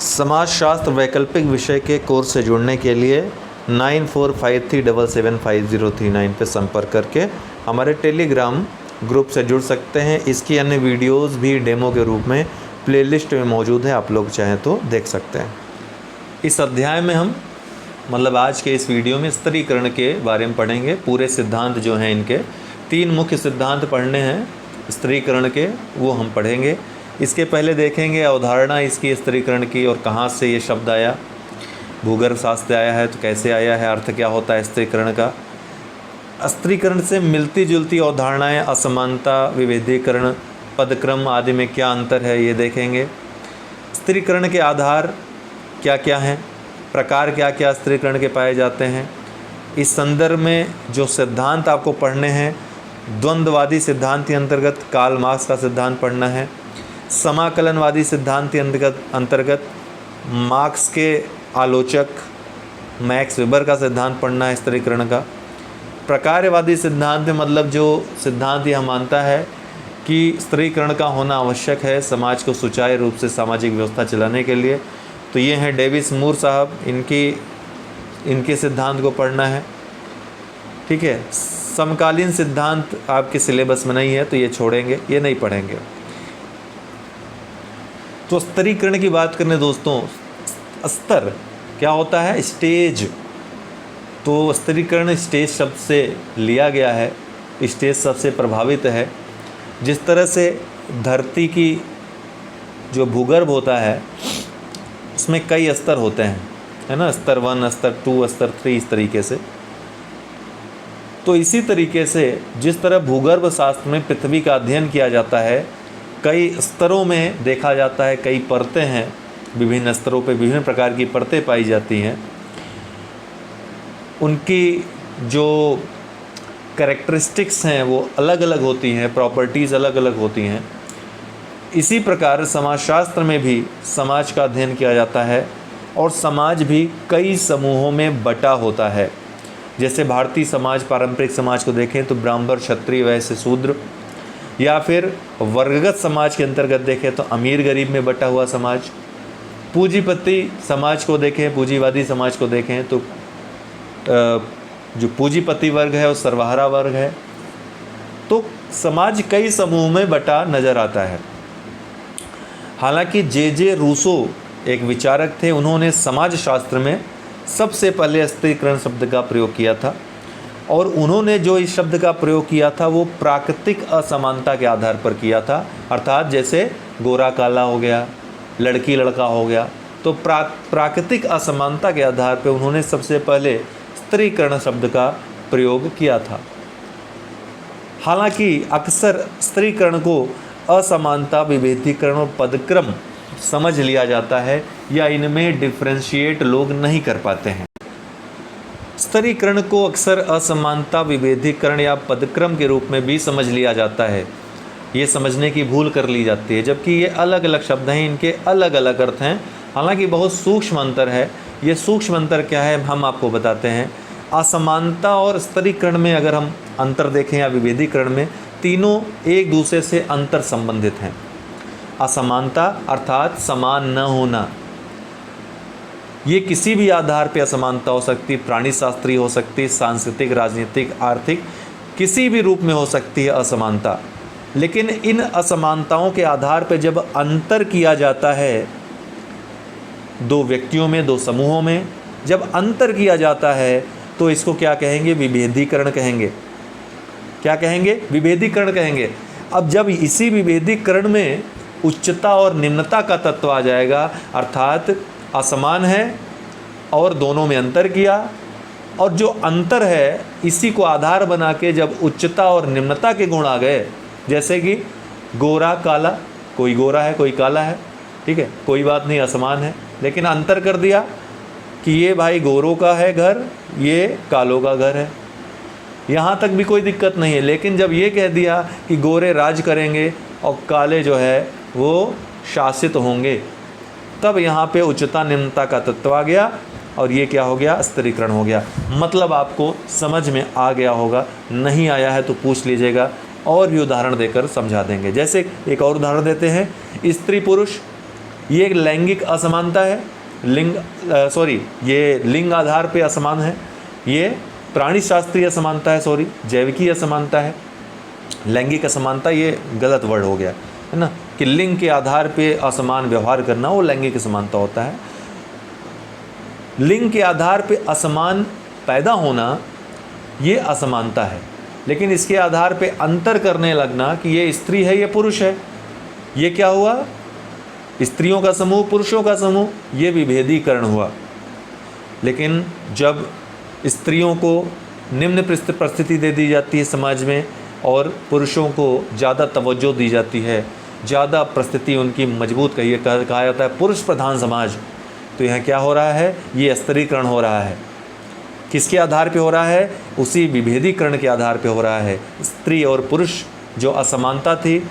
समाजशास्त्र वैकल्पिक विषय के कोर्स से जुड़ने के लिए 9453775039 पर संपर्क करके हमारे टेलीग्राम ग्रुप से जुड़ सकते हैं। इसकी अन्य वीडियोस भी डेमो के रूप में प्लेलिस्ट में मौजूद है, आप लोग चाहें तो देख सकते हैं। इस अध्याय में हम आज के इस वीडियो में स्तरीकरण के बारे में पढ़ेंगे। पूरे सिद्धांत जो हैं, इनके 3 मुख्य सिद्धांत पढ़ने हैं स्तरीकरण के, वो हम पढ़ेंगे। इसके पहले देखेंगे अवधारणा इसकी स्तरीकरण की और कहाँ से ये शब्द आया, भूगर्भ शास्त्र आया है तो कैसे आया है, अर्थ क्या होता है स्तरीकरण का। स्तरीकरण से मिलती जुलती अवधारणाएं असमानता, विभेदीकरण, पदक्रम आदि में क्या अंतर है ये देखेंगे। स्तरीकरण के आधार क्या क्या हैं, प्रकार क्या क्या स्तरीकरण के पाए जाते हैं। इस संदर्भ में जो सिद्धांत आपको पढ़ने हैं, द्वंद्ववादी सिद्धांत के अंतर्गत कार्ल मार्क्स का सिद्धांत पढ़ना है। समाकलनवादी सिद्धांत के अंतर्गत मार्क्स के आलोचक मैक्स वेबर का सिद्धांत पढ़ना है स्तरीकरण का। प्रकारवादी सिद्धांत में जो सिद्धांत यह मानता है कि स्तरीकरण का होना आवश्यक है समाज को सुचारू रूप से सामाजिक व्यवस्था चलाने के लिए, तो ये हैं डेविस मूर साहब, इनके सिद्धांत को पढ़ना है। ठीक है, समकालीन सिद्धांत आपके सिलेबस में नहीं है तो ये छोड़ेंगे, ये नहीं पढ़ेंगे। तो स्तरीकरण की बात करें दोस्तों, स्तर क्या होता है, स्टेज। तो स्तरीकरण स्टेज शब्द से लिया गया है, स्टेज सबसे प्रभावित है। जिस तरह से धरती की जो भूगर्भ होता है उसमें कई स्तर होते हैं, है ना, स्तर 1, स्तर 2, स्तर 3, इस तरीके से। तो इसी तरीके से जिस तरह भूगर्भ शास्त्र में पृथ्वी का अध्ययन किया जाता है, कई स्तरों में देखा जाता है, कई परतें हैं, विभिन्न स्तरों पे विभिन्न प्रकार की परतें पाई जाती हैं। उनकी जो कैरेक्टरिस्टिक्स हैं वो अलग अलग होती हैं, प्रॉपर्टीज़ अलग अलग होती हैं। इसी प्रकार समाजशास्त्र में भी समाज का अध्ययन किया जाता है और समाज भी कई समूहों में बटा होता है। जैसे भारतीय समाज, पारंपरिक समाज को देखें तो ब्राह्मण, क्षत्रिय, वैश्य, शूद्र, या फिर वर्गगत समाज के अंतर्गत देखें तो अमीर गरीब में बटा हुआ समाज। पूंजीपति समाज को देखें, पूंजीवादी समाज को देखें तो जो पूंजीपति वर्ग है वो सर्वहारा वर्ग है। तो समाज कई समूह में बटा नज़र आता है। हालांकि जे रूसो एक विचारक थे, उन्होंने समाजशास्त्र में सबसे पहले स्तरीकरण शब्द का प्रयोग किया था और उन्होंने जो इस शब्द का प्रयोग किया था वो प्राकृतिक असमानता के आधार पर किया था। अर्थात जैसे गोरा काला हो गया, लड़की लड़का हो गया, तो प्राकृतिक असमानता के आधार पर उन्होंने सबसे पहले स्तरीकरण शब्द का प्रयोग किया था। हालांकि अक्सर स्तरीकरण को असमानता, विभेदीकरण और पदक्रम समझ लिया जाता है या इनमें डिफरेंशिएट लोग नहीं कर पाते हैं। स्तरीकरण को अक्सर असमानता, विभेदीकरण या पदक्रम के रूप में भी समझ लिया जाता है। ये समझने की भूल कर ली जाती है, जबकि ये अलग अलग शब्द हैं, इनके अलग अलग अर्थ हैं। हालांकि बहुत सूक्ष्म अंतर है। ये सूक्ष्म अंतर क्या है हम आपको बताते हैं। असमानता और स्तरीकरण में अगर हम अंतर देखें या विभेदीकरण में, तीनों एक दूसरे से अंतर संबंधित हैं। असमानता अर्थात समान न होना, ये किसी भी आधार पर असमानता हो सकती है, प्राणी शास्त्रीय हो सकती है, सांस्कृतिक, राजनीतिक, आर्थिक, किसी भी रूप में हो सकती है असमानता। लेकिन इन असमानताओं के आधार पर जब अंतर किया जाता है, दो व्यक्तियों में, दो समूहों में जब अंतर किया जाता है तो इसको क्या कहेंगे, विभेदीकरण कहेंगे। क्या कहेंगे, विभेदीकरण कहेंगे। अब जब इसी विभेदीकरण में उच्चता और निम्नता का तत्व आ जाएगा, अर्थात असमान है और दोनों में अंतर किया, और जो अंतर है इसी को आधार बना के जब उच्चता और निम्नता के गुण आ गए, जैसे कि गोरा काला, कोई गोरा है कोई काला है, ठीक है, कोई बात नहीं, असमान है, लेकिन अंतर कर दिया कि ये भाई गोरों का है घर, ये कालों का घर है, यहाँ तक भी कोई दिक्कत नहीं है। लेकिन जब ये कह दिया कि गोरे राज करेंगे और काले जो है वो शासित होंगे, तब यहाँ पे उच्चता निम्नता का तत्व आ गया और ये क्या हो गया, स्तरीकरण हो गया। मतलब आपको समझ में आ गया होगा, नहीं आया है तो पूछ लीजिएगा और भी उदाहरण देकर समझा देंगे। जैसे एक और उदाहरण देते हैं, स्त्री पुरुष ये एक लैंगिक असमानता है, ये लिंग आधार पे असमान है। ये प्राणी शास्त्रीय असमानता है, जैविकीय असमानता है। लैंगिक असमानता ये गलत वर्ड हो गया है ना, कि लिंग के आधार पे असमान व्यवहार करना वो लैंगिक असमानता होता है। लिंग के आधार पे असमान पैदा होना ये असमानता है, लेकिन इसके आधार पे अंतर करने लगना कि ये स्त्री है ये पुरुष है, ये क्या हुआ, स्त्रियों का समूह पुरुषों का समूह, ये विभेदीकरण हुआ। लेकिन जब स्त्रियों को निम्न परिस्थिति दे दी जाती है समाज में और पुरुषों को ज़्यादा तवज्जो दी जाती है, ज़्यादा परिस्थिति उनकी मजबूत कहा जाता है पुरुष प्रधान समाज, तो यहाँ क्या हो रहा है, ये स्तरीकरण हो रहा है। किसके आधार पे हो रहा है, उसी विभेदीकरण के आधार पे हो रहा है। स्त्री और पुरुष जो असमानता थी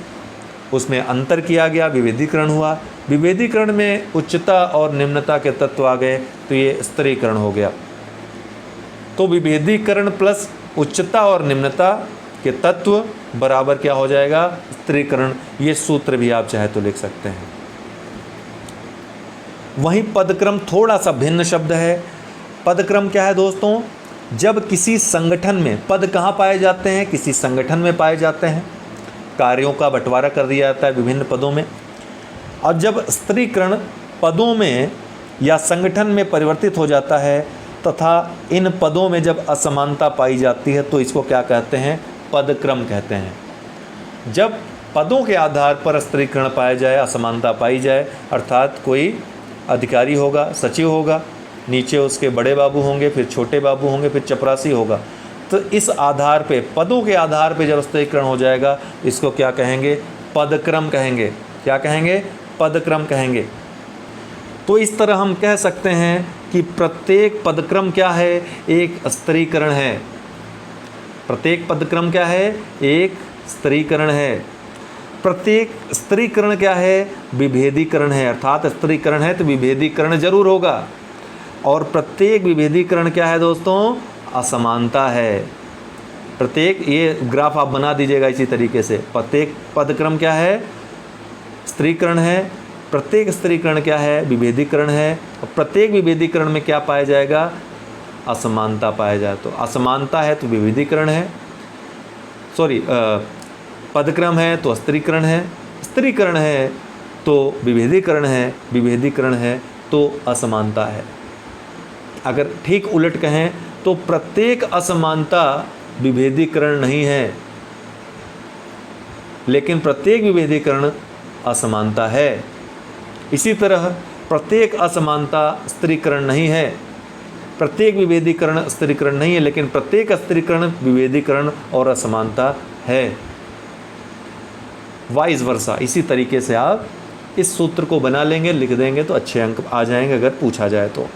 उसमें अंतर किया गया, विभेदीकरण हुआ। विभेदीकरण में उच्चता और निम्नता के तत्व आ गए तो ये स्तरीकरण हो गया। तो विभेदीकरण प्लस उच्चता और निम्नता के तत्व बराबर क्या हो जाएगा, स्तरीकरण। ये सूत्र भी आप चाहे तो लिख सकते हैं। वहीं पदक्रम थोड़ा सा भिन्न शब्द है। पदक्रम क्या है दोस्तों, जब किसी संगठन में पद कहाँ पाए जाते हैं, किसी संगठन में पाए जाते हैं, कार्यों का बंटवारा कर दिया जाता है विभिन्न पदों में। और जब स्तरीकरण पदों में या संगठन में परिवर्तित हो जाता है तथा इन पदों में जब असमानता पाई जाती है तो इसको क्या कहते हैं, पदक्रम कहते हैं। जब पदों के आधार पर स्तरीकरण पाया जाए, असमानता पाई जाए, अर्थात कोई अधिकारी होगा, सचिव होगा, नीचे उसके बड़े बाबू होंगे, फिर छोटे बाबू होंगे, फिर चपरासी होगा, तो इस आधार पे, पदों के आधार पे जब स्तरीकरण हो जाएगा इसको क्या कहेंगे, पदक्रम कहेंगे। क्या कहेंगे, पदक्रम कहेंगे। तो इस तरह हम कह सकते हैं कि प्रत्येक पदक्रम क्या है, एक स्तरीकरण है। प्रत्येक पदक्रम क्या है, एक स्तरीकरण है। प्रत्येक स्तरीकरण क्या है, विभेदीकरण है। अर्थात स्तरीकरण है तो विभेदीकरण जरूर होगा। और प्रत्येक विभेदीकरण क्या है दोस्तों, असमानता है। प्रत्येक, ये ग्राफ आप बना दीजिएगा इसी तरीके से। प्रत्येक पदक्रम क्या है, स्तरीकरण है। प्रत्येक स्तरीकरण क्या है, विभेदीकरण है। और प्रत्येक विभेदीकरण में क्या पाया जाएगा, असमानता पाया जाए। तो असमानता है तो विभेदीकरण है, पदक्रम है तो स्तरीकरण है, स्तरीकरण है तो विभेदीकरण है, विभेदीकरण है तो असमानता है। अगर ठीक उलट कहें तो प्रत्येक असमानता विभेदीकरण नहीं है, लेकिन प्रत्येक विभेदीकरण असमानता है। इसी तरह प्रत्येक असमानता स्तरीकरण नहीं है, प्रत्येक विभेदीकरण स्तरीकरण नहीं है, लेकिन प्रत्येक स्तरीकरण विभेदीकरण और असमानता है। Vice versa. इसी तरीके से आप इस सूत्र को बना लेंगे, लिख देंगे तो अच्छे अंक आ जाएंगे अगर पूछा जाए तो।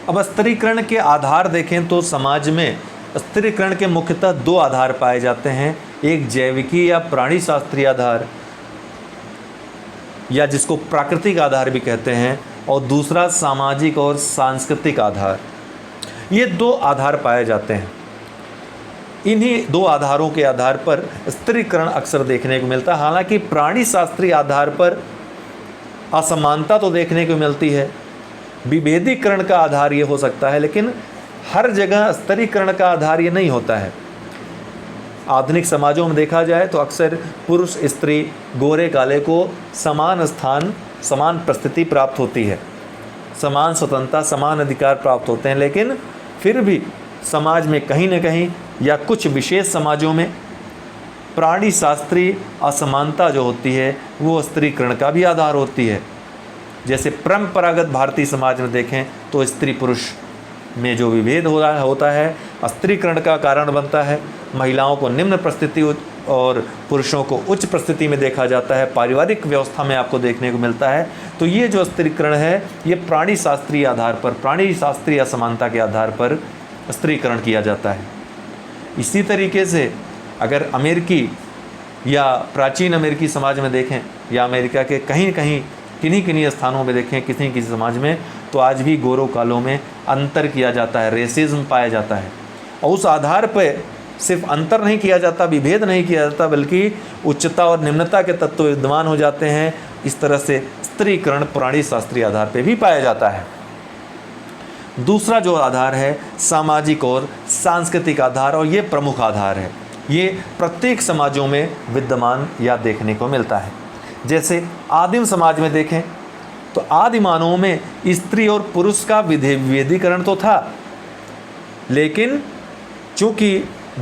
अब स्तरीकरण के आधार देखें तो समाज में स्तरीकरण के मुख्यतः दो आधार पाए जाते हैं। एक जैविकी या प्राणी शास्त्रीय आधार, या जिसको प्राकृतिक आधार भी कहते हैं, और दूसरा सामाजिक और सांस्कृतिक आधार। ये दो आधार पाए जाते हैं। इन्हीं दो आधारों के आधार पर स्तरीकरण अक्सर देखने को मिलता है। हालांकि प्राणी शास्त्रीय आधार पर असमानता तो देखने को मिलती है, विभेदीकरण का आधार ये हो सकता है, लेकिन हर जगह स्तरीकरण का आधार ये नहीं होता है। आधुनिक समाजों में देखा जाए तो अक्सर पुरुष स्त्री गोरे काले को समान स्थान, समान परिस्थिति प्राप्त होती है, समान स्वतंत्रता, समान अधिकार प्राप्त होते हैं, लेकिन फिर भी समाज में कहीं न कहीं या कुछ विशेष समाजों में प्राणी शास्त्रीय असमानता जो होती है वो स्तरीकरण का भी आधार होती है। जैसे परंपरागत भारतीय समाज में देखें तो स्त्री पुरुष में जो विभेद होता है स्तरीकरण का कारण बनता है। महिलाओं को निम्न परिस्थिति और पुरुषों को उच्च परिस्थिति में देखा जाता है, पारिवारिक व्यवस्था में आपको देखने को मिलता है। तो ये जो स्तरीकरण है ये प्राणी शास्त्रीय आधार पर, प्राणी शास्त्रीय असमानता के आधार पर स्तरीकरण किया जाता है। इसी तरीके से अगर अमेरिकी या प्राचीन अमेरिकी समाज में देखें या अमेरिका के कहीं कहीं किन्हीं स्थानों में देखें, किसी समाज में, तो आज भी गोरों कालों में अंतर किया जाता है, रेसिज्म पाया जाता है। और उस आधार पर सिर्फ अंतर नहीं किया जाता, विभेद नहीं किया जाता, बल्कि उच्चता और निम्नता के तत्व विद्यमान हो जाते हैं इस तरह से स्त्रीकरण प्राणी शास्त्रीय आधार पर भी पाया जाता है। दूसरा जो आधार है सामाजिक और सांस्कृतिक आधार, और ये प्रमुख आधार है। ये प्रत्येक समाजों में विद्यमान या देखने को मिलता है। जैसे आदिम समाज में देखें तो आदि मानवों में स्त्री और पुरुष का विभेदीकरण तो था, लेकिन चूंकि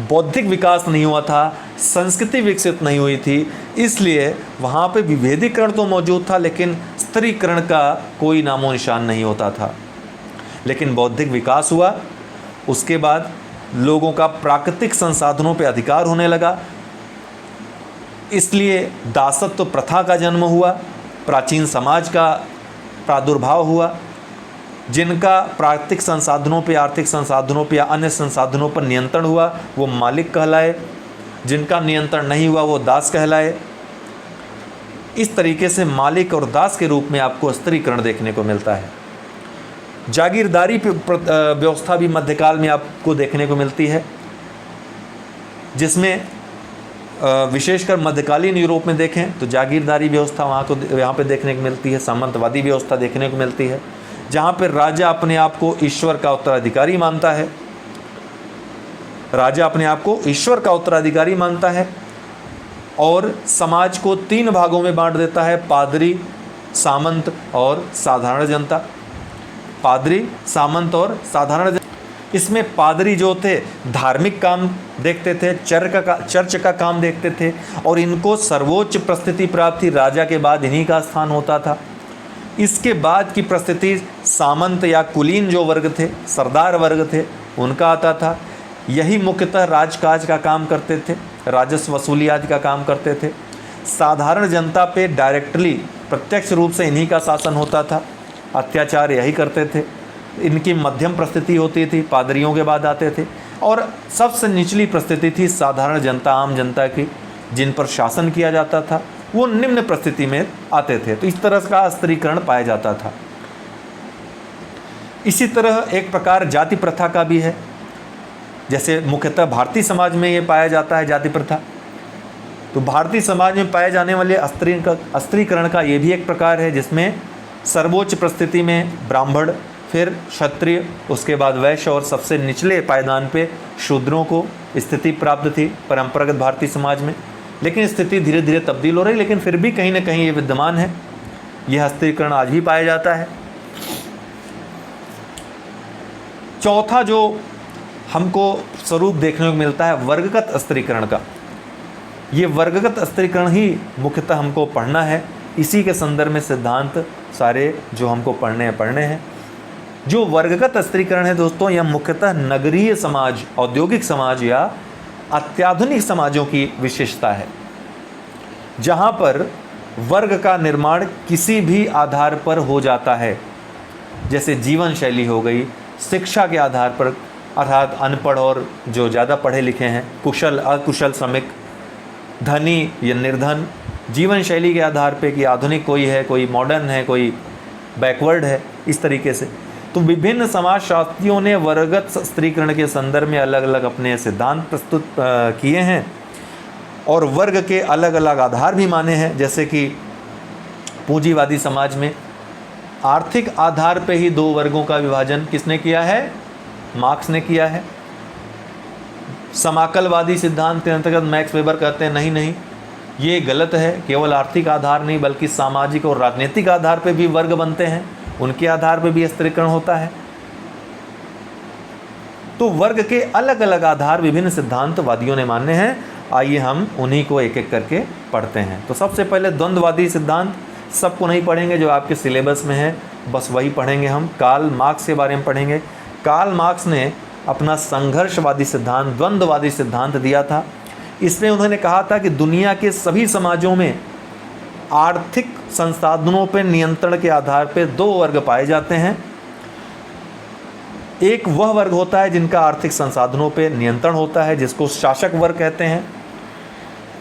बौद्धिक विकास नहीं हुआ था, संस्कृति विकसित नहीं हुई थी, इसलिए वहाँ पे विभेदीकरण तो मौजूद था, लेकिन स्त्रीकरण का कोई नामो निशान नहीं होता था। लेकिन बौद्धिक विकास हुआ, उसके बाद लोगों का प्राकृतिक संसाधनों पर अधिकार होने लगा, इसलिए दासत्व प्रथा का जन्म हुआ, प्राचीन समाज का प्रादुर्भाव हुआ, जिनका प्राकृतिक संसाधनों पे, आर्थिक संसाधनों पे या अन्य संसाधनों पर नियंत्रण हुआ वो मालिक कहलाए, जिनका नियंत्रण नहीं हुआ वो दास कहलाए। इस तरीके से मालिक और दास के रूप में आपको स्त्रीकरण देखने को मिलता है। जागीरदारी व्यवस्था भी मध्यकाल में आपको देखने को मिलती है, जिसमें विशेषकर मध्यकालीन यूरोप में देखें तो जागीरदारी व्यवस्था यहाँ पे देखने को मिलती है। सामंतवादी व्यवस्था देखने को मिलती है, जहाँ पर राजा अपने आप को ईश्वर का उत्तराधिकारी मानता है। राजा अपने आप को ईश्वर का उत्तराधिकारी मानता है और समाज को 3 भागों में बांट देता है, पादरी, सामंत और साधारण जनता। पादरी, सामंत और साधारण जनता। इसमें पादरी जो थे धार्मिक काम देखते थे, चर्च का काम देखते थे, और इनको सर्वोच्च प्रस्थिति प्राप्त थी, राजा के बाद इन्हीं का स्थान होता था। इसके बाद की प्रस्थिति सामंत या कुलीन जो वर्ग थे, सरदार वर्ग थे, उनका आता था। यही मुख्यतः राजकाज का काम करते थे, राजस्व वसूली आदि का काम करते थे। साधारण जनता पे डायरेक्टली, प्रत्यक्ष रूप से इन्हीं का शासन होता था, अत्याचार यही करते थे। इनकी मध्यम परिस्थिति होती थी, पादरियों के बाद आते थे, और सबसे निचली परिस्थिति थी साधारण जनता, आम जनता की, जिन पर शासन किया जाता था, वो निम्न परिस्थिति में आते थे। तो इस तरह का स्त्रीकरण पाया जाता था। इसी तरह एक प्रकार जाति प्रथा का भी है, जैसे मुख्यतः भारतीय समाज में ये पाया जाता है जाति प्रथा। तो भारतीय समाज में पाए जाने वाले स्त्रीकरण का ये भी एक प्रकार है, जिसमें सर्वोच्च परिस्थिति में ब्राह्मण, फिर क्षत्रिय, उसके बाद वैश्य और सबसे निचले पायदान पे शूद्रों को स्थिति प्राप्त थी परंपरागत भारतीय समाज में। लेकिन स्थिति धीरे धीरे तब्दील हो रही, लेकिन फिर भी कहीं ना कहीं ये विद्यमान है। यह स्त्रीकरण आज भी पाया जाता है। चौथा जो हमको स्वरूप देखने को मिलता है वर्गगत स्त्रीकरण का। ये वर्गगत स्त्रीकरण ही मुख्यतः हमको पढ़ना है। इसी के संदर्भ में सिद्धांत सारे जो हमको पढ़ने हैं। जो वर्गगत स्त्रीकरण है दोस्तों, यह मुख्यतः नगरीय समाज, औद्योगिक समाज या अत्याधुनिक समाजों की विशेषता है, जहाँ पर वर्ग का निर्माण किसी भी आधार पर हो जाता है। जैसे जीवन शैली हो गई, शिक्षा के आधार पर, अर्थात अनपढ़ और जो ज़्यादा पढ़े लिखे हैं, कुशल अकुशल श्रमिक, धनी या निर्धन, जीवन शैली के आधार पे कि आधुनिक कोई है, कोई मॉडर्न है, कोई बैकवर्ड है, इस तरीके से। तो विभिन्न समाजशास्त्रियों ने वर्गगत स्त्रीकरण के संदर्भ में अलग अलग अपने सिद्धांत प्रस्तुत किए हैं और वर्ग के अलग अलग आधार भी माने हैं। जैसे कि पूंजीवादी समाज में आर्थिक आधार पे ही 2 वर्गों का विभाजन किसने किया है? मार्क्स ने किया है। समाकलवादी सिद्धांत के अंतर्गत मैक्स वेबर कहते हैं नहीं, ये गलत है। केवल आर्थिक आधार नहीं बल्कि सामाजिक और राजनीतिक आधार पे भी वर्ग बनते हैं, उनके आधार पे भी स्त्रीकरण होता है। तो वर्ग के अलग अलग आधार विभिन्न सिद्धांतवादियों ने माने हैं। आइए हम उन्हीं को एक एक करके पढ़ते हैं। तो सबसे पहले द्वंद्ववादी सिद्धांत, सबको नहीं पढ़ेंगे, जो आपके सिलेबस में है बस वही पढ़ेंगे हम। कार्ल मार्क्स के बारे में पढ़ेंगे। कार्ल मार्क्स ने अपना संघर्षवादी सिद्धांत, द्वंद्ववादी सिद्धांत दिया था। इसमें उन्होंने कहा था कि दुनिया के सभी समाजों में आर्थिक संसाधनों पर नियंत्रण के आधार पर 2 वर्ग पाए जाते हैं। एक वह वर्ग होता है जिनका आर्थिक संसाधनों पर नियंत्रण होता है, जिसको शासक वर्ग कहते हैं,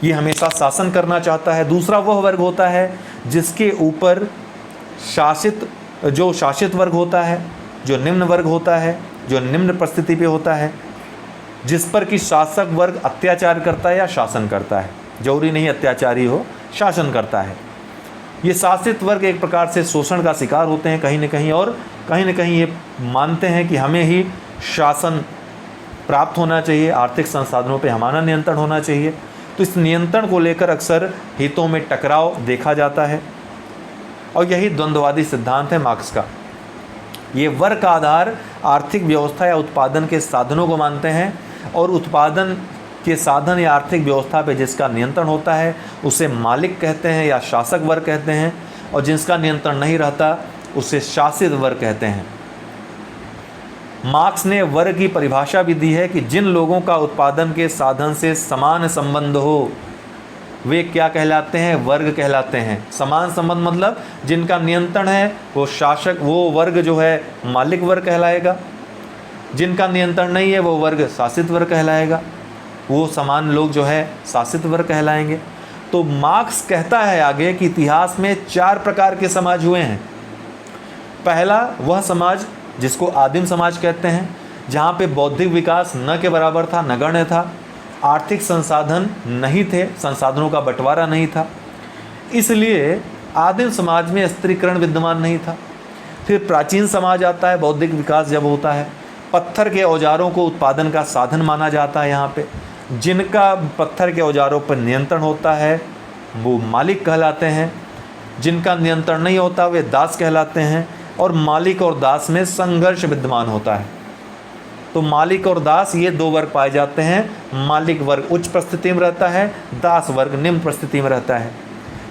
ये हमेशा शासन करना चाहता है। दूसरा वह वर्ग होता है जिसके ऊपर शासित वर्ग होता है, जो निम्न वर्ग होता है, जो निम्न परिस्थिति पे होता है, जिस पर कि शासक वर्ग अत्याचार करता है या शासन करता है। जरूरी नहीं अत्याचारी हो, शासन करता है। ये शासित वर्ग एक प्रकार से शोषण का शिकार होते हैं कहीं न कहीं, और कहीं न कहीं ये मानते हैं कि हमें ही शासन प्राप्त होना चाहिए, आर्थिक संसाधनों पे हमारा नियंत्रण होना चाहिए। तो इस नियंत्रण को लेकर अक्सर हितों में टकराव देखा जाता है, और यही द्वंद्ववादी सिद्धांत है मार्क्स का। ये वर्ग का आधार आर्थिक व्यवस्था या उत्पादन के साधनों को मानते हैं, और उत्पादन के साधन या आर्थिक व्यवस्था पे जिसका नियंत्रण होता है उसे मालिक कहते हैं या शासक वर्ग कहते हैं, और जिसका नियंत्रण नहीं रहता उसे शासित वर्ग कहते हैं। मार्क्स ने वर्ग की परिभाषा भी दी है कि जिन लोगों का उत्पादन के साधन से समान संबंध हो वे क्या कहलाते हैं, वर्ग कहलाते हैं। समान संबंध मतलब जिनका नियंत्रण है वो शासक, वो वर्ग जो है मालिक वर्ग कहलाएगा। जिनका नियंत्रण नहीं है वो वर्ग शासित वर्ग कहलाएगा। वो समान लोग जो है शासित वर्ग कहलाएंगे। तो मार्क्स कहता है आगे कि इतिहास में 4 प्रकार के समाज हुए हैं। पहला वह समाज जिसको आदिम समाज कहते हैं, जहाँ पे बौद्धिक विकास न के बराबर था, नगण्य था, आर्थिक संसाधन नहीं थे, संसाधनों का बंटवारा नहीं था, इसलिए आदिम समाज में स्त्रीकरण विद्यमान नहीं था। फिर प्राचीन समाज आता है, बौद्धिक विकास जब होता है, पत्थर के औजारों को उत्पादन का साधन माना जाता है। यहाँ पे जिनका पत्थर के औजारों पर नियंत्रण होता है वो मालिक कहलाते हैं, जिनका नियंत्रण नहीं होता वे दास कहलाते हैं, और मालिक और दास में संघर्ष विद्यमान होता है। तो मालिक और दास ये 2 वर्ग पाए जाते हैं। मालिक वर्ग उच्च परिस्थिति में रहता है, दास वर्ग निम्न परिस्थिति में रहता है।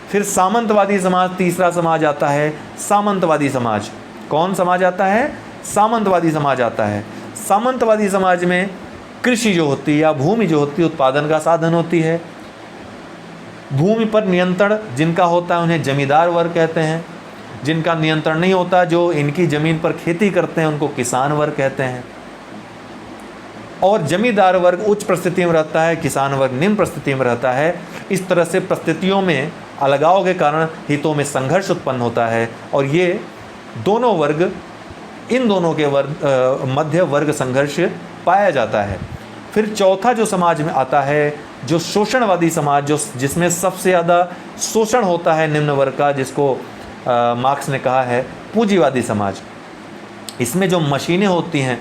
फिर सामंतवादी समाज, तीसरा समाज आता है सामंतवादी समाज। कौन समाज आता है? सामंतवादी समाज आता है। सामंतवादी समाज में कृषि जो होती है या भूमि जो होती है उत्पादन का साधन होती है। भूमि पर नियंत्रण जिनका होता है उन्हें जमींदार वर्ग कहते हैं। जिनका नियंत्रण नहीं होता, जो इनकी ज़मीन पर खेती करते हैं, उनको किसान वर्ग कहते हैं। और जमींदार वर्ग उच्च परिस्थिति में रहता है, किसान वर्ग निम्न परिस्थिति में रहता है। इस तरह से परिस्थितियों में अलगाव के कारण हितों में संघर्ष उत्पन्न होता है, और ये दोनों वर्ग, इन दोनों के मध्य वर्ग संघर्ष पाया जाता है। फिर चौथा जो समाज में आता है, जो शोषणवादी समाज, जिसमें सबसे ज़्यादा शोषण होता है निम्न वर्ग का, जिसको मार्क्स ने कहा है पूंजीवादी समाज। इसमें जो मशीनें होती हैं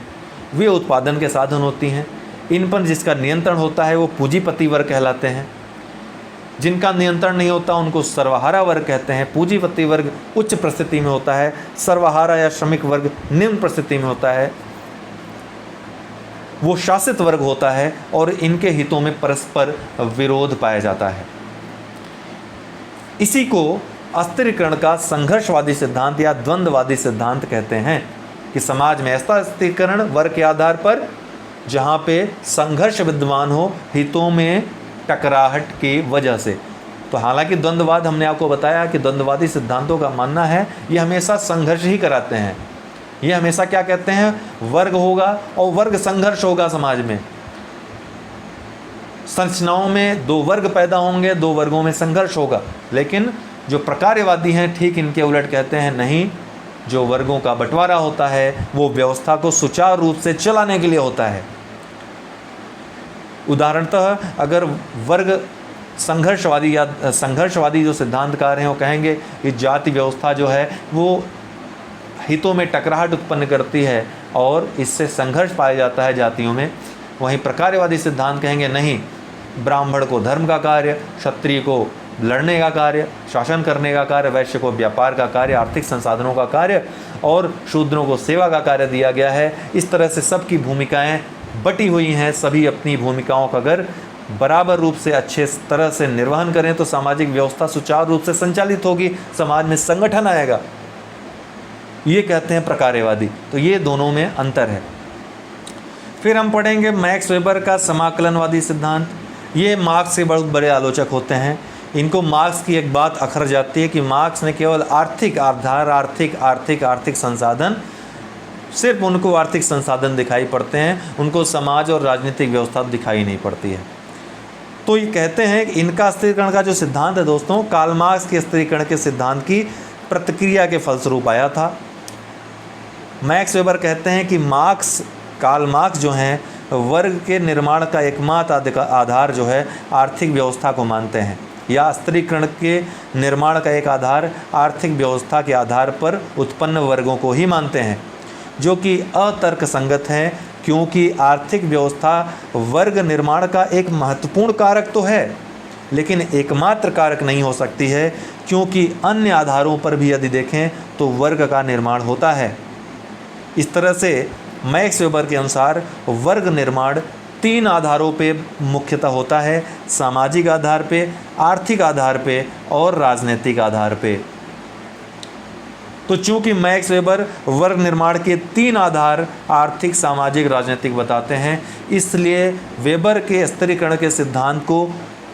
वे उत्पादन के साधन होती हैं, इन पर जिसका नियंत्रण होता है वो पूंजीपति वर्ग कहलाते हैं। जिनका नियंत्रण नहीं होता उनको सर्वहारा वर्ग कहते हैं। पूंजीपति वर्ग उच्च परिस्थिति में होता है, सर्वहारा या श्रमिक वर्ग निम्न परिस्थिति में होता है, वो शासित वर्ग होता है, और इनके हितों में परस्पर विरोध पाया जाता है। इसी को अस्थिरीकरण का संघर्षवादी सिद्धांत या द्वंद्ववादी सिद्धांत कहते हैं, कि समाज में ऐसा अस्थिरीकरण वर्ग के आधार पर जहाँ पे संघर्ष विद्यमान हो हितों में टकराहट की वजह से। तो हालांकि द्वंद्ववाद, हमने आपको बताया कि द्वंद्ववादी सिद्धांतों का मानना है ये हमेशा संघर्ष ही कराते हैं। ये हमेशा क्या कहते हैं, वर्ग होगा और वर्ग संघर्ष होगा समाज में। संरचनाओं में 2 वर्ग पैदा होंगे, 2 वर्गों में संघर्ष होगा। लेकिन जो प्रकार्यवादी हैं ठीक इनके उलट कहते हैं, नहीं, जो वर्गों का बंटवारा होता है वो व्यवस्था को सुचारू रूप से चलाने के लिए होता है। उदाहरणतः अगर वर्ग संघर्षवादी जो सिद्धांतकार हैं वो कहेंगे कि जाति व्यवस्था जो है वो हितों में टकराहट उत्पन्न करती है और इससे संघर्ष पाया जाता है जातियों में। वहीं प्रकार्यवादी सिद्धांत कहेंगे नहीं, ब्राह्मण को धर्म का कार्य, क्षत्रिय को लड़ने का कार्य, शासन करने का कार्य, वैश्य को व्यापार का कार्य, आर्थिक संसाधनों का कार्य, और शूद्रों को सेवा का कार्य दिया गया है। इस तरह से सबकी भूमिकाएं बटी हुई हैं। सभी अपनी भूमिकाओं का अगर बराबर रूप से अच्छे तरह से निर्वहन करें तो सामाजिक व्यवस्था सुचारू रूप से संचालित होगी, समाज में संगठन आएगा। ये कहते हैं प्रकार्यवादी। तो ये दोनों में अंतर है। फिर हम पढ़ेंगे मैक्स वेबर का समाकलनवादी सिद्धांत। ये मार्क्स के बहुत बड़े आलोचक होते हैं। इनको मार्क्स की एक बात अखर जाती है कि मार्क्स ने केवल आर्थिक आधार, आर्थिक संसाधन, सिर्फ उनको आर्थिक संसाधन दिखाई पड़ते हैं, उनको समाज और राजनीतिक व्यवस्था दिखाई नहीं पड़ती है। तो ये कहते हैं कि इनका स्थिरीकरण का जो सिद्धांत है दोस्तों, कार्ल मार्क्स के स्थिरीकरण के सिद्धांत की प्रतिक्रिया के फलस्वरूप आया था। मैक्स वेबर कहते हैं कि कार्ल मार्क्स जो हैं वर्ग के निर्माण का एकमात्र आधार जो है आर्थिक व्यवस्था को मानते हैं। या स्त्रीकरण के निर्माण का एक आधार आर्थिक व्यवस्था के आधार पर उत्पन्न वर्गों को ही मानते हैं, जो कि अतर्क संगत है, क्योंकि आर्थिक व्यवस्था वर्ग निर्माण का एक महत्वपूर्ण कारक तो है, लेकिन एकमात्र कारक नहीं हो सकती है, क्योंकि अन्य आधारों पर भी यदि देखें तो वर्ग का निर्माण होता है। इस तरह से मैक्स वेबर के अनुसार वर्ग निर्माण 3 आधारों पे मुख्यतः होता है: सामाजिक आधार पे, आर्थिक आधार पे और राजनीतिक आधार पे। तो चूंकि मैक्स वेबर वर्ग निर्माण के 3 आधार आर्थिक, सामाजिक, राजनीतिक बताते हैं, इसलिए वेबर के स्त्रीकरण के सिद्धांत को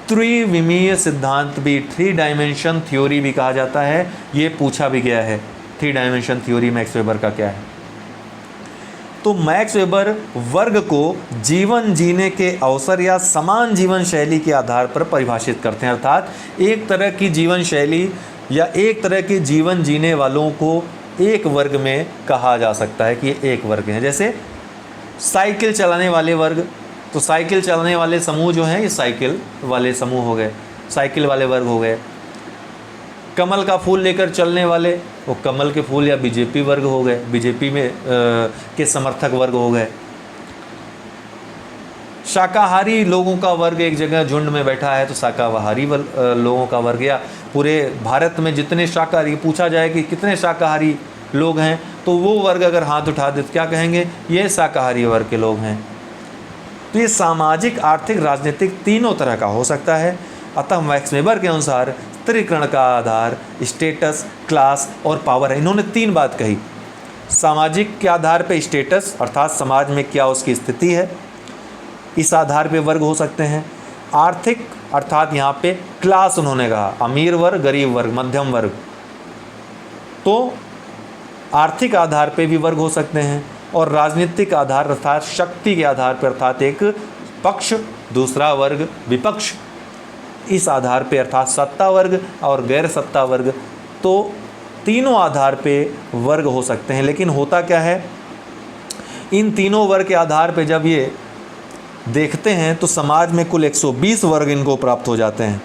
त्रिविमीय सिद्धांत भी, 3 डायमेंशन थ्योरी भी कहा जाता है। ये पूछा भी गया है, 3 डायमेंशन थ्योरी मैक्स वेबर का क्या है। तो मैक्स वेबर वर्ग को जीवन जीने के अवसर या समान जीवन शैली के आधार पर परिभाषित करते हैं, अर्थात एक तरह की जीवन शैली या एक तरह के जीवन जीने वालों को एक वर्ग में कहा जा सकता है कि ये एक वर्ग है। जैसे साइकिल चलाने वाले वर्ग, तो साइकिल चलाने वाले समूह जो हैं ये साइकिल वाले समूह हो गए, साइकिल वाले वर्ग हो गए। कमल का फूल लेकर चलने वाले वो कमल के फूल या बीजेपी वर्ग हो गए, बीजेपी में के समर्थक वर्ग हो गए। शाकाहारी लोगों का वर्ग एक जगह झुंड में बैठा है तो शाकाहारी लोगों का वर्ग, या पूरे भारत में जितने शाकाहारी, पूछा जाए कि कितने शाकाहारी लोग हैं तो वो वर्ग अगर हाथ उठा दे तो क्या कहेंगे, ये शाकाहारी वर्ग के लोग हैं। तो ये सामाजिक, आर्थिक, राजनीतिक तीनों तरह का हो सकता है। अतः मैक्स वेबर के अनुसार स्त्रीकरण का आधार स्टेटस, क्लास और पावर है। इन्होंने 3 बात कही: सामाजिक के आधार पे स्टेटस, अर्थात समाज में क्या उसकी स्थिति है, इस आधार पे वर्ग हो सकते हैं। आर्थिक, अर्थात यहाँ पे क्लास उन्होंने कहा, अमीर वर्ग, गरीब वर्ग, मध्यम वर्ग, तो आर्थिक आधार पे भी वर्ग हो सकते हैं। और राजनीतिक आधार अर्थात शक्ति के आधार पर, अर्थात एक पक्ष दूसरा वर्ग विपक्ष, इस आधार पे अर्थात सत्ता वर्ग और गैर सत्ता वर्ग, तो तीनों आधार पे वर्ग हो सकते हैं। लेकिन होता क्या है, इन तीनों वर्ग के आधार पे जब ये देखते हैं तो समाज में कुल 120 वर्ग इनको प्राप्त हो जाते हैं,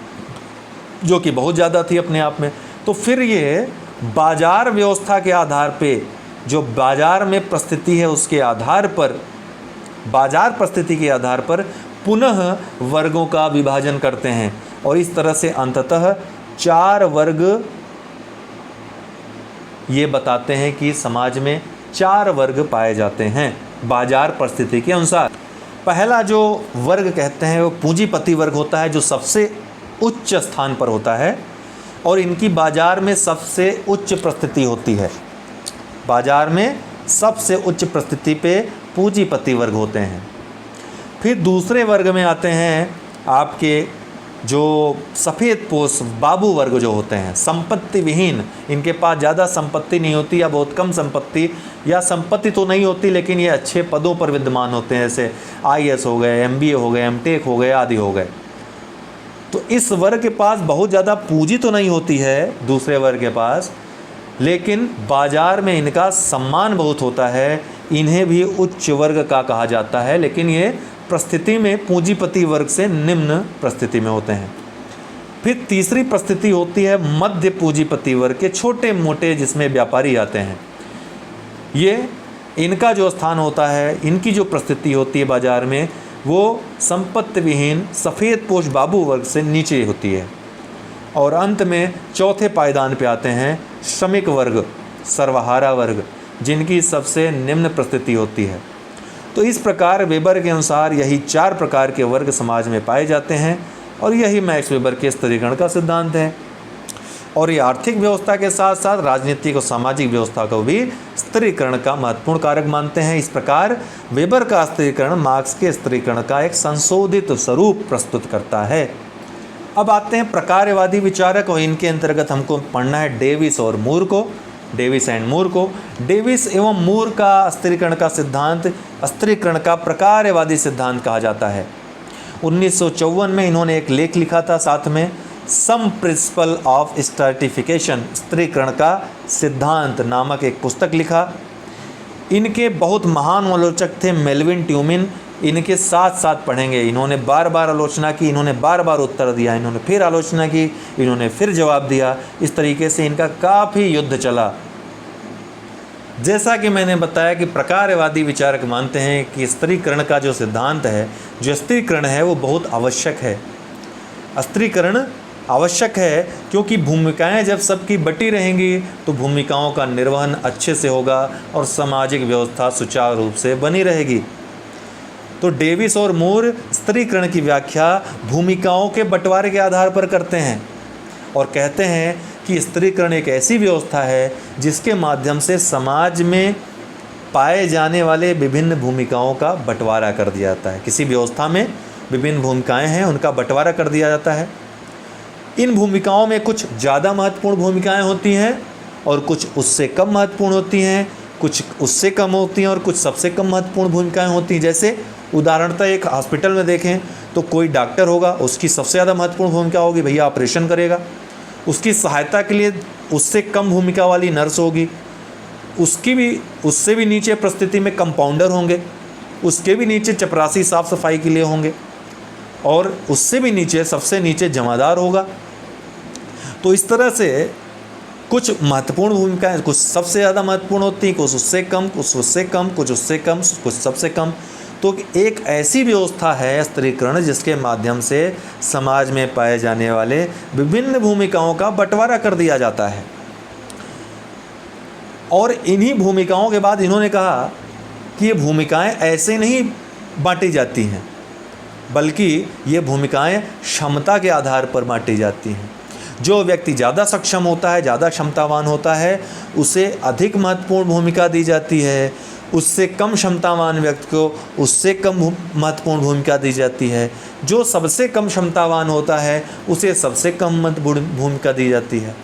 जो कि बहुत ज़्यादा थी अपने आप में। तो फिर ये बाजार व्यवस्था के आधार पे, जो बाजार में परिस्थिति है उसके आधार पर, बाजार परिस्थिति के आधार पर पुनः वर्गों का विभाजन करते हैं और इस तरह से अंततः 4 वर्ग ये बताते हैं कि समाज में 4 वर्ग पाए जाते हैं बाजार परिस्थिति के अनुसार। पहला जो वर्ग कहते हैं वो पूंजीपति वर्ग होता है, जो सबसे उच्च स्थान पर होता है और इनकी बाजार में सबसे उच्च परिस्थिति होती है। बाजार में सबसे उच्च परिस्थिति पे पूंजीपति वर्ग होते हैं। फिर दूसरे वर्ग में आते हैं आपके जो सफ़ेद पोश बाबू वर्ग जो होते हैं, संपत्ति विहीन, इनके पास ज़्यादा संपत्ति नहीं होती या बहुत कम संपत्ति, या संपत्ति तो नहीं होती लेकिन ये अच्छे पदों पर विद्यमान होते हैं, जैसे IAS हो गए, MBA हो गए, MTech हो गए आदि हो गए। तो इस वर्ग के पास बहुत ज़्यादा पूंजी तो नहीं होती है दूसरे वर्ग के पास, लेकिन बाजार में इनका सम्मान बहुत होता है। इन्हें भी उच्च वर्ग का कहा जाता है, लेकिन ये परिस्थिति में पूंजीपति वर्ग से निम्न परिस्थिति में होते हैं। फिर तीसरी परिस्थिति होती है मध्य पूंजीपति वर्ग के, छोटे मोटे जिसमें व्यापारी आते हैं। ये इनका जो स्थान होता है, इनकी जो परिस्थिति होती है बाजार में, वो संपत्ति विहीन सफ़ेद पोश बाबू वर्ग से नीचे होती है। और अंत में चौथे पायदान पे आते हैं श्रमिक वर्ग, सर्वहारा वर्ग, जिनकी सबसे निम्न परिस्थिति होती है। तो इस प्रकार वेबर के अनुसार यही 4 प्रकार के वर्ग समाज में पाए जाते हैं और यही मैक्स वेबर के स्त्रीकरण का सिद्धांत है। और ये आर्थिक व्यवस्था के साथ साथ राजनीतिक और सामाजिक व्यवस्था को भी स्त्रीकरण का महत्वपूर्ण कारक मानते हैं। इस प्रकार वेबर का स्त्रीकरण मार्क्स के स्त्रीकरण का एक संशोधित स्वरूप प्रस्तुत करता है। अब आते हैं प्रकारवादी विचारक और इनके अंतर्गत हमको पढ़ना है डेविस और मूर को, डेविस एंड मूर को। डेविस एवं मूर का स्त्रीकरण का सिद्धांत स्त्रीकरण का प्रकारवादी सिद्धांत कहा जाता है। 1954 में इन्होंने एक लेख लिखा था, साथ में सम प्रिंसिपल ऑफ स्ट्रैटिफिकेशन, स्त्रीकरण का सिद्धांत नामक एक पुस्तक लिखा। इनके बहुत महान आलोचक थे मेल्विन ट्यूमिन, इनके साथ साथ पढ़ेंगे। इन्होंने बार बार आलोचना की, इन्होंने बार बार उत्तर दिया, इन्होंने फिर आलोचना की, इन्होंने फिर जवाब दिया। इस तरीके से इनका काफ़ी युद्ध चला। जैसा कि मैंने बताया कि प्रकारवादी विचारक मानते हैं कि स्त्रीकरण का जो सिद्धांत है, जो स्त्रीकरण है, वो बहुत आवश्यक है। स्त्रीकरण आवश्यक है क्योंकि भूमिकाएं जब सबकी बटी रहेंगी तो भूमिकाओं का निर्वहन अच्छे से होगा और सामाजिक व्यवस्था सुचारू रूप से बनी रहेगी। तो डेविस और मूर स्त्रीकरण की व्याख्या भूमिकाओं के बंटवारे के आधार पर करते हैं और कहते हैं कि स्त्रीकरण एक ऐसी व्यवस्था है जिसके माध्यम से समाज में पाए जाने वाले विभिन्न भूमिकाओं का बंटवारा कर दिया जाता है। किसी व्यवस्था में विभिन्न भूमिकाएं हैं, उनका बंटवारा कर दिया जाता है। इन भूमिकाओं में कुछ ज़्यादा महत्वपूर्ण भूमिकाएं होती हैं और कुछ उससे कम महत्वपूर्ण होती हैं, कुछ उससे कम होती हैं और कुछ सबसे कम महत्वपूर्ण भूमिकाएं होती हैं। जैसे उदाहरणतः एक हॉस्पिटल में देखें तो कोई डॉक्टर होगा, उसकी सबसे ज़्यादा महत्वपूर्ण भूमिका होगी, भैया ऑपरेशन करेगा। उसकी सहायता के लिए उससे कम भूमिका वाली नर्स होगी, उससे भी नीचे परिस्थिति में कंपाउंडर होंगे, उसके भी नीचे चपरासी साफ़ सफाई के लिए होंगे और उससे भी नीचे, सबसे नीचे जमादार होगा। तो इस तरह से कुछ महत्वपूर्ण भूमिकाएं कुछ सबसे ज़्यादा महत्वपूर्ण होती हैं, कुछ उससे कम, कुछ उससे कम, कुछ उससे कम, कुछ सबसे कम। तो एक ऐसी व्यवस्था है स्त्रीकरण जिसके माध्यम से समाज में पाए जाने वाले विभिन्न भूमिकाओं का बंटवारा कर दिया जाता है। और इन्हीं भूमिकाओं के बाद इन्होंने कहा कि ये भूमिकाएं ऐसे नहीं बांटी जाती हैं, बल्कि ये भूमिकाएं क्षमता के आधार पर बांटी जाती हैं। जो व्यक्ति ज़्यादा सक्षम होता है, ज़्यादा क्षमतावान होता है, उसे अधिक महत्वपूर्ण भूमिका दी जाती है। उससे कम क्षमतावान व्यक्ति को उससे कम महत्वपूर्ण भूमिका दी जाती है। जो सबसे कम क्षमतावान होता है उसे सबसे कम महत्वपूर्ण भूमिका दी जाती है।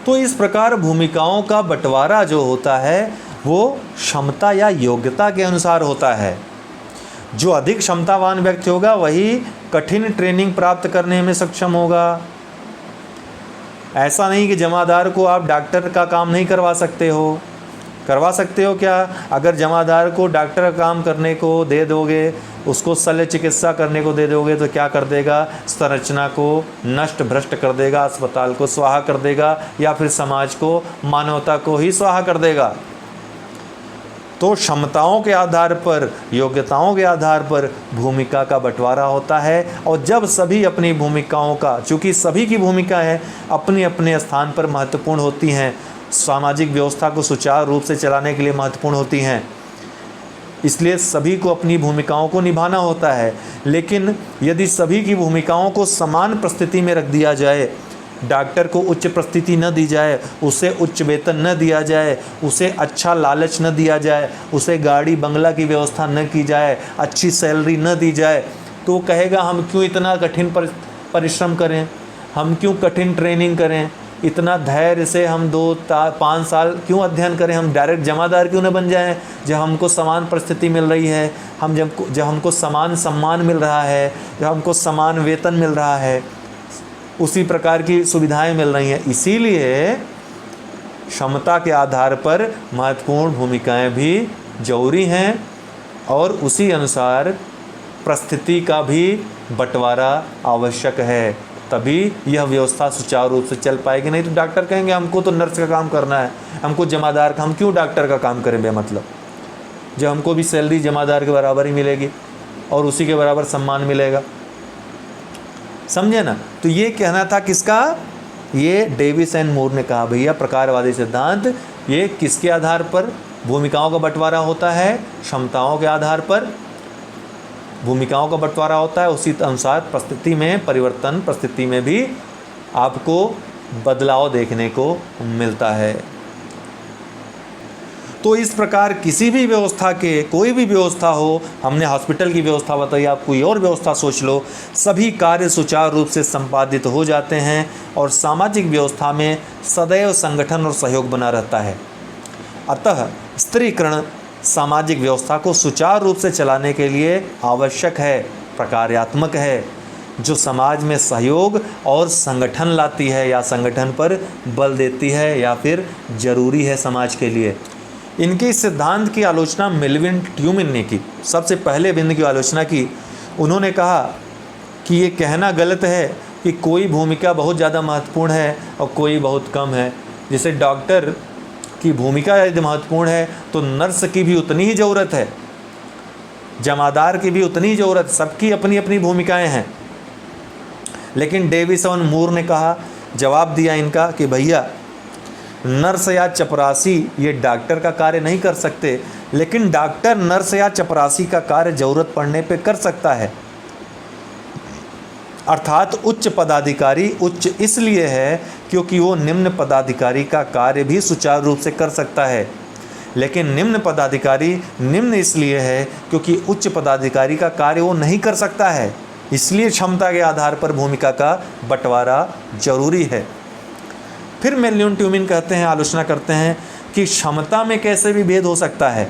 तो इस प्रकार भूमिकाओं का बंटवारा जो होता है वो क्षमता या योग्यता के अनुसार होता है। जो अधिक क्षमतावान व्यक्ति होगा वही कठिन ट्रेनिंग प्राप्त करने में सक्षम होगा। ऐसा नहीं कि जमादार को आप डॉक्टर का काम नहीं करवा सकते हो, करवा सकते हो। क्या अगर जमादार को डॉक्टर का काम करने को दे दोगे, उसको शल्य चिकित्सा करने को दे दोगे तो क्या कर देगा? संरचना को नष्ट भ्रष्ट कर देगा, अस्पताल को स्वाहा कर देगा या फिर समाज को, मानवता को ही स्वाहा कर देगा। तो क्षमताओं के आधार पर, योग्यताओं के आधार पर भूमिका का बंटवारा होता है। और जब सभी अपनी भूमिकाओं का, चूँकि सभी की भूमिकाएं अपने अपने स्थान पर महत्वपूर्ण होती हैं, सामाजिक व्यवस्था को सुचारू रूप से चलाने के लिए महत्वपूर्ण होती हैं, इसलिए सभी को अपनी भूमिकाओं को निभाना होता है। लेकिन यदि सभी की भूमिकाओं को समान परिस्थिति में रख दिया जाए, डॉक्टर को उच्च परिस्थिति न दी जाए, उसे उच्च वेतन न दिया जाए, उसे अच्छा लालच न दिया जाए, उसे गाड़ी बंगला की व्यवस्था न की जाए, अच्छी सैलरी न दी जाए, तो कहेगा हम क्यों इतना कठिन परिश्रम करें, हम क्यों कठिन ट्रेनिंग करें, इतना धैर्य से हम 2-5 साल क्यों अध्ययन करें, हम डायरेक्ट जमादार क्यों न बन जाएं जब हमको समान परिस्थिति मिल रही है, जब हमको समान सम्मान मिल रहा है, जब हमको समान वेतन मिल रहा है, उसी प्रकार की सुविधाएं मिल रही हैं। इसीलिए क्षमता के आधार पर महत्वपूर्ण भूमिकाएं भी जरूरी हैं और उसी अनुसार परिस्थिति का भी बंटवारा आवश्यक है, तभी यह व्यवस्था सुचारू रूप से चल पाएगी। नहीं तो डॉक्टर कहेंगे हमको तो नर्स का काम करना है, हमको जमादार का, हम क्यों डॉक्टर का काम करें बेमतलब, जब हमको भी सैलरी जमादार के बराबर ही मिलेगी और उसी के बराबर सम्मान मिलेगा। समझे ना? तो ये कहना था किसका? ये डेविस एंड मूर ने कहा भैया प्रकारवादी सिद्धांत ये किसके आधार पर भूमिकाओं का बंटवारा होता है? क्षमताओं के आधार पर भूमिकाओं का बंटवारा होता है। उसी अनुसार परिस्थिति में परिवर्तन, परिस्थिति में भी आपको बदलाव देखने को मिलता है। तो इस प्रकार किसी भी व्यवस्था के, कोई भी व्यवस्था हो, हमने हॉस्पिटल की व्यवस्था बताई, आप कोई और व्यवस्था सोच लो, सभी कार्य सुचारू रूप से संपादित हो जाते हैं और सामाजिक व्यवस्था में सदैव संगठन और सहयोग बना रहता है। अतः स्त्रीकरण सामाजिक व्यवस्था को सुचारू रूप से चलाने के लिए आवश्यक है, प्रकार्यात्मक है, जो समाज में सहयोग और संगठन लाती है या संगठन पर बल देती है या फिर जरूरी है समाज के लिए। इनके इस सिद्धांत की आलोचना मेल्विन ट्यूमिन ने की। सबसे पहले बिंदु की आलोचना की। उन्होंने कहा कि ये कहना गलत है कि कोई भूमिका बहुत ज़्यादा महत्वपूर्ण है और कोई बहुत कम है। जैसे डॉक्टर की भूमिका यदि महत्वपूर्ण है तो नर्स की भी उतनी ही ज़रूरत है, जमादार की भी उतनी ही ज़रूरत, सबकी अपनी अपनी भूमिकाएं हैं। लेकिन डेविस और मूर ने कहा, जवाब दिया इनका कि भैया नर्स या चपरासी ये डॉक्टर का कार्य नहीं कर सकते, लेकिन डॉक्टर नर्स या चपरासी का कार्य ज़रूरत पड़ने पे कर सकता है। अर्थात उच्च पदाधिकारी उच्च इसलिए है क्योंकि वो निम्न पदाधिकारी का कार्य भी सुचारू रूप से कर सकता है, लेकिन निम्न पदाधिकारी निम्न इसलिए है क्योंकि उच्च पदाधिकारी का कार्य वो नहीं कर सकता है। इसलिए क्षमता के आधार पर भूमिका का बंटवारा जरूरी है। फिर मेल्विन ट्यूमिन कहते हैं, आलोचना करते हैं कि क्षमता में कैसे भी भेद हो सकता है,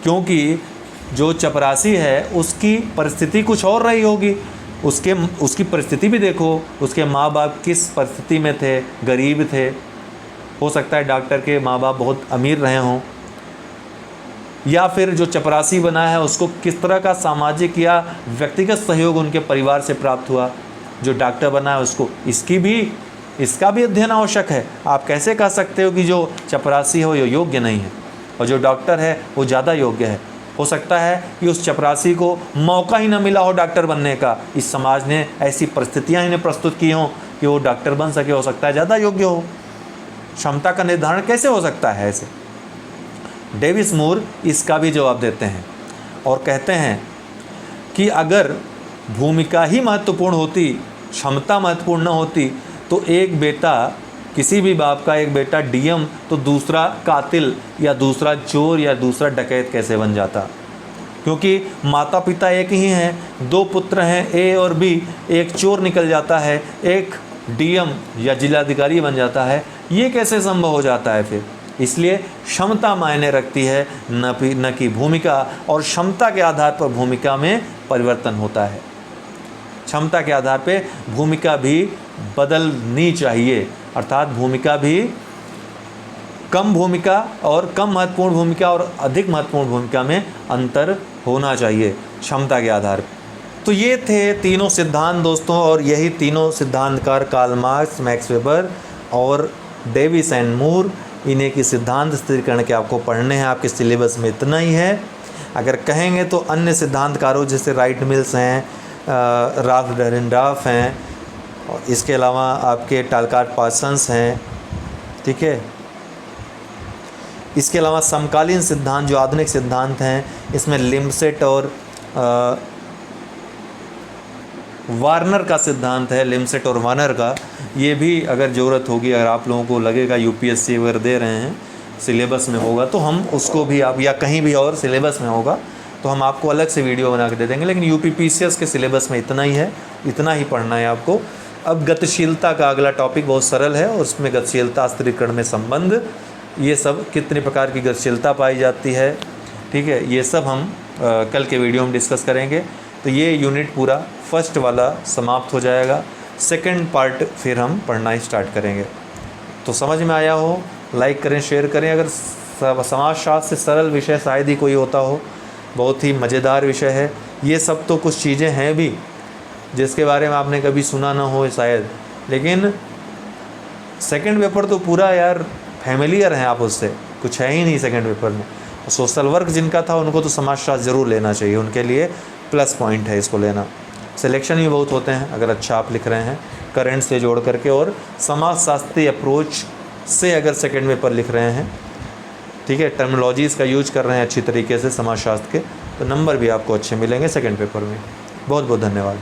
क्योंकि जो चपरासी है उसकी परिस्थिति कुछ और रही होगी। उसकी परिस्थिति भी देखो, उसके माँ बाप किस परिस्थिति में थे, गरीब थे। हो सकता है डॉक्टर के माँ बाप बहुत अमीर रहे हों, या फिर जो चपरासी बना है उसको किस तरह का सामाजिक या व्यक्तिगत सहयोग उनके परिवार से प्राप्त हुआ। जो डॉक्टर बना है उसको इसका भी अध्ययन आवश्यक है। आप कैसे कह सकते हो कि जो चपरासी है वो योग्य नहीं है और जो डॉक्टर है वो ज़्यादा योग्य है। हो सकता है कि उस चपरासी को मौका ही ना मिला हो डॉक्टर बनने का, इस समाज ने ऐसी परिस्थितियां इन्हें प्रस्तुत की हों कि वो डॉक्टर बन सके, हो सकता है ज़्यादा योग्य हो। क्षमता का निर्धारण कैसे हो सकता है ऐसे? डेविस मूर इसका भी जवाब देते हैं और कहते हैं कि अगर भूमिका ही महत्वपूर्ण होती, क्षमता महत्वपूर्ण न होती, तो एक बेटा, किसी भी बाप का एक बेटा डीएम तो दूसरा कातिल या दूसरा चोर या दूसरा डकैत कैसे बन जाता? क्योंकि माता पिता एक ही हैं, दो पुत्र हैं ए और बी, एक चोर निकल जाता है, एक डीएम या जिलाधिकारी बन जाता है। ये कैसे संभव हो जाता है फिर? इसलिए क्षमता मायने रखती है, न कि भूमिका, और क्षमता के आधार पर भूमिका में परिवर्तन होता है। क्षमता के आधार पे भूमिका भी बदलनी चाहिए, अर्थात भूमिका भी कम भूमिका और कम महत्वपूर्ण भूमिका और अधिक महत्वपूर्ण भूमिका में अंतर होना चाहिए क्षमता के आधार पर। तो ये थे तीनों सिद्धांत दोस्तों, और यही तीनों सिद्धांतकार कार्ल मार्क्स, मैक्स वेबर और डेविस एंड मूर, इन्हीं की सिद्धांत स्थिरीकरण के आपको पढ़ने हैं। आपके सिलेबस में इतना ही है। अगर कहेंगे तो अन्य सिद्धांतकारों जैसे राइट मिल्स हैं, राल्फ डेरेनडॉर्फ हैं, और इसके अलावा आपके टालकाट पार्सन्स हैं, ठीक है। इसके अलावा समकालीन सिद्धांत जो आधुनिक सिद्धांत हैं, इसमें लिम्सेट और वार्नर का सिद्धांत है, लिम्सेट और वार्नर का। ये भी अगर ज़रूरत होगी, अगर आप लोगों को लगेगा यूपीएससी अगर दे रहे हैं, सिलेबस में होगा तो हम उसको भी, आप या कहीं भी और सिलेबस में होगा तो हम आपको अलग से वीडियो बना के दे देंगे। लेकिन यूपीपीसीएस के सिलेबस में इतना ही है, इतना ही पढ़ना है आपको। अब गतिशीलता का अगला टॉपिक बहुत सरल है, और उसमें गतिशीलता स्थिरीकरण में संबंध, ये सब कितने प्रकार की गतिशीलता पाई जाती है, ठीक है, ये सब हम कल के वीडियो में डिस्कस करेंगे। तो ये यूनिट पूरा फर्स्ट वाला समाप्त हो जाएगा। सेकंड पार्ट फिर हम पढ़ना स्टार्ट करेंगे। तो समझ में आया हो, लाइक करें, शेयर करें। अगर समाजशास्त्र से सरल विषय शायद ही कोई होता हो, बहुत ही मज़ेदार विषय है। ये सब तो कुछ चीज़ें हैं भी जिसके बारे में आपने कभी सुना ना हो शायद, लेकिन सेकंड पेपर तो पूरा यार फैमिलियर हैं आप उससे, कुछ है ही नहीं सेकंड पेपर में। सोशल वर्क जिनका था उनको तो समाजशास्त्र ज़रूर लेना चाहिए, उनके लिए प्लस पॉइंट है इसको लेना। सिलेक्शन भी बहुत होते हैं अगर अच्छा आप लिख रहे हैं करंट से जोड़ करके, और समाजशास्त्री अप्रोच से अगर सेकंड पेपर लिख रहे हैं, ठीक है, टर्मिनोलॉजीज़ का यूज कर रहे हैं अच्छी तरीके से समाजशास्त्र के, तो नंबर भी आपको अच्छे मिलेंगे सेकंड पेपर में। बहुत बहुत धन्यवाद।